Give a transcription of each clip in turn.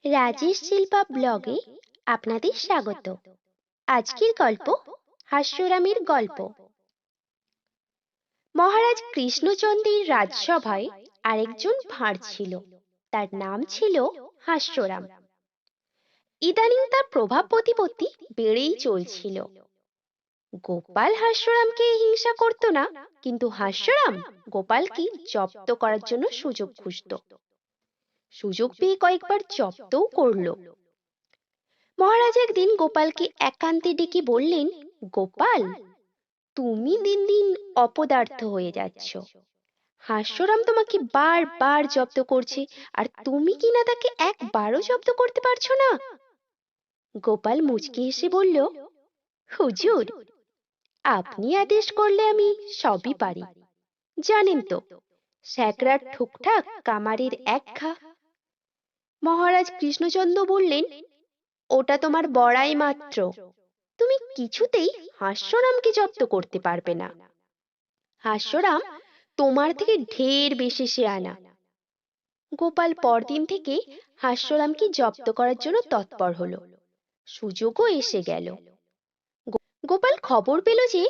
রাজেশ শিল্পা ব্লগে আপনাদের স্বাগত। আজকের গল্প হাস্যরামের গল্প। মহারাজ কৃষ্ণচন্দ্রের রাজসভায় আরেকজন ভাঁড় ছিল। তার নাম ছিল হাস্যরাম। ইদানিং তার প্রভাব প্রতিপত্তি বেড়েই চলছিল। গোপাল হাস্যরামকে হিংসা করত না, কিন্তু হাস্যরাম গোপালকে জব্দ করার জন্য সুযোগ খুঁজত। সুযোগ পেয়ে কয়েকবার জব্দও করলো। মহারাজ একদিন গোপালকে একান্তে ডেকে বললেন, গোপাল, তুমি দিন দিন অপদার্থ হয়ে যাচ্ছ। হাস্যরাম তোমাকে বারবার জব্দ করছে, আর তুমি কিনা তাকে একবারও জব্দ করতে পারছো না। গোপাল মুচকি হেসে বলল, হুজুর, আপনি আদেশ করলে আমি সবই পারি। জানেন তো, স্যাকরার ঠুকঠাক কামারের এক ঘা। মহারাজ কৃষ্ণচন্দ্র বললেন, ওটা তোমার বড়াই মাত্র। তুমি কিছুতেই হাস্যরামকে জব্দ করতে পারবে না। হাস্যরাম তোমার থেকে ঢের বেশি শেয়ানা। গোপাল পরদিন থেকে হাস্যরামকে জব্দ করার জন্য তৎপর হলো। সুযোগও এসে গেল। গোপাল খবর পেল যে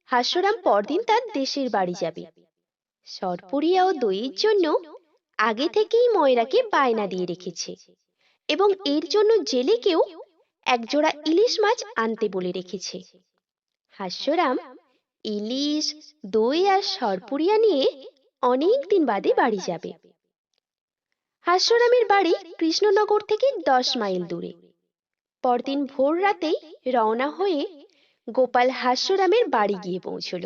হাস্যরাম পরদিন তার দেশের বাড়ি যাবে। সরপুরিয়া ও দইয়ের জন্য আগে থেকেই ময়রাকে বায়না দিয়ে রেখেছে, এবং এর জন্য জেলেকেও একজোড়া ইলিশ মাছ আনতে বলে রেখেছে। হাস্যরাম ইলিশ, দই আর সরপুরিয়া নিয়ে অনেক দিন বাদে বাড়ি যাবে। হাস্যরামের বাড়ি কৃষ্ণনগর থেকে 10 মাইল দূরে। পরদিন ভোর রাতেই রওনা হয়ে গোপাল হাস্যরামের বাড়ি গিয়ে পৌঁছল।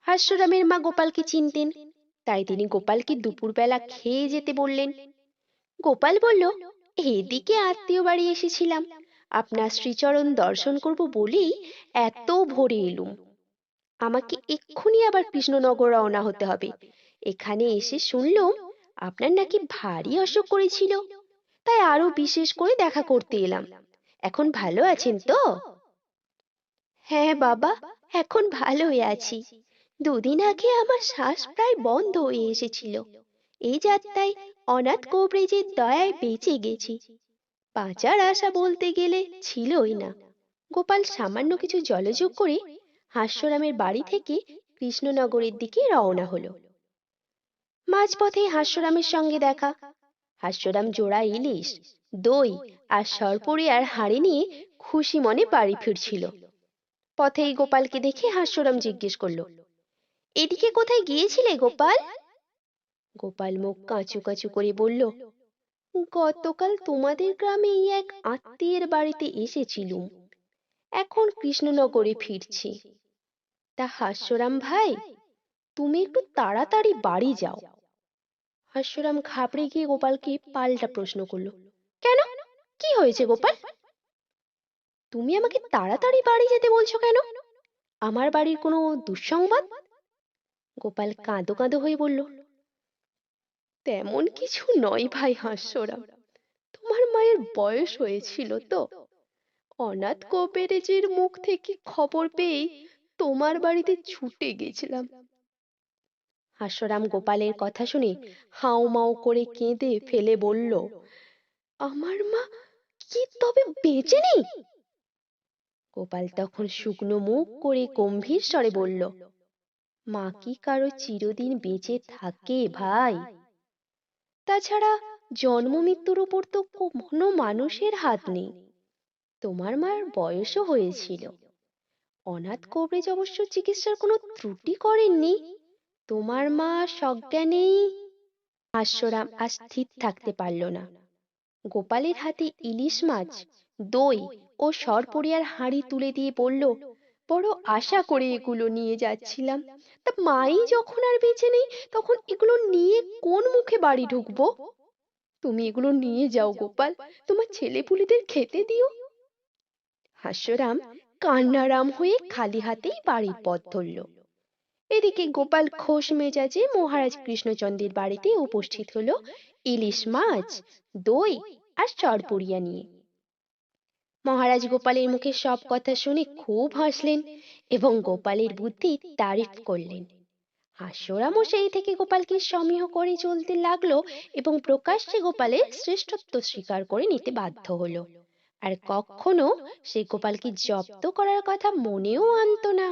হাস্যরামের মা গোপালকে চিনতেন, তাই তিনি গোপালকে দুপুরবেলা খেয়ে যেতে বললেন। গোপাল বলল, এদিকে আত্মীয় বাড়ি এসেছিলাম, আপনার শ্রীচরণ দর্শন করব বলেই এত ভোরে এলুম। আমাকে এক্ষুনি আবার কৃষ্ণনগর রওনা হতে হবে। এখানে এসে শুনলাম আপনার নাকি ভারী অসুখ করেছিল, তাই আরো বিশেষ করে দেখা করতে এলাম। এখন ভালো আছেন তো? হ্যাঁ বাবা, এখন ভালোই আছি। দুদিন আগে আমার শ্বাস প্রায় বন্ধ হয়ে এসেছিল। এই যাত্রায় অনাথ কবরেজের দয়ায় বেঁচে গেছি। বাঁচার আশা বলতে গেলে ছিলই না। গোপাল সামান্য কিছু জলযোগ করে হাস্যরামের বাড়ি থেকে কৃষ্ণনগরের দিকে রওনা হলো। মাঝপথে হাস্যরামের সঙ্গে দেখা। হাস্যরাম জোড়া ইলিশ, দই আর সরপুরিয়ার হাঁড়ি নিয়ে খুশি মনে বাড়ি ফিরছিল। পথেই গোপালকে দেখে হাস্যরাম জিজ্ঞেস করলো, এদিকে কোথায় গিয়েছিলে গোপাল? গোপাল মুখ কাঁচু কাঁচু করে বলল, গতকাল তোমাদের গ্রামে এক আত্মীয়ের বাড়িতে এসেছিলুম, এখন কৃষ্ণনগরে ফিরছি। তা হাস্যরাম ভাই, তুমি একটু তাড়াতাড়ি বাড়ি যাও। হাস্যরাম ঘাবড়ে গিয়ে গোপালকে পাল্টা প্রশ্ন করলো, কেন, কি হয়েছে গোপাল? তুমি আমাকে তাড়াতাড়ি বাড়ি যেতে বলছো কেন? আমার বাড়ির কোনো দুঃসংবাদ? গোপাল কাঁদো কাঁদো হয়ে বলল, তেমন কিছু নয় ভাই হাস্যরাম। তোমার মায়ের বয়স হয়েছিল তো, অনাথ কবিরাজের মুখ থেকে খবর পেয়ে তোমার বাড়িতে ছুটে গেছিলাম। হাস্যরাম গোপালের কথা শুনে হাউমাউ করে কেঁদে ফেলে বলল, আমার মা কি তবে বেঁচে নেই? গোপাল তখন শুকনো মুখ করে গম্ভীর স্বরে বলল, মা কি কারো চিরদিন বেঁচে থাকে ভাই? তাছাড়া জন্ম মৃত্যুর উপর তো কোনো মানুষের হাত নেই। তোমার মায়ের বয়সও হয়েছিল। অনাথ কবরেজ অবশ্য চিকিৎসার কোনো ত্রুটি করেননি। তোমার মা সজ্ঞানেই। হাস্যরাম আর স্থির থাকতে পারল না। গোপালের হাতে ইলিশ মাছ, দই ও সরপুরিয়ার হাঁড়ি তুলে দিয়ে বলল, বড় আশা করে এগুলো নিয়ে যাচ্ছিলাম, তা মাই যখন আর বেঁচে নেই, তখন এগুলো নিয়ে কোন মুখে বাড়ি ঢুকবো? তুমি এগুলো নিয়ে যাও গোপাল, তোমার ছেলেপুলেদের খেতে দিও। হাস্যরাম কান্নারাম হয়ে খালি হাতেই বাড়ির পথ ধরল। এদিকে গোপাল খোশ মেজাজে মহারাজ কৃষ্ণচন্দ্রের বাড়িতে উপস্থিত হলো ইলিশ মাছ, দই আর চড়পুরিয়া নিয়ে। মহারাজ গোপালের মুখে সব কথা শুনে খুব হাসলেন এবং গোপালের বুদ্ধির তারিফ করলেন। হাস্যরামও সেই থেকে গোপালকে সমীহ করে চলতে লাগলো এবং প্রকাশ্যে গোপালের শ্রেষ্ঠত্ব স্বীকার করে নিতে বাধ্য হলো। আর কখনো সে গোপালকে জব্দ করার কথা মনেও আনতো না।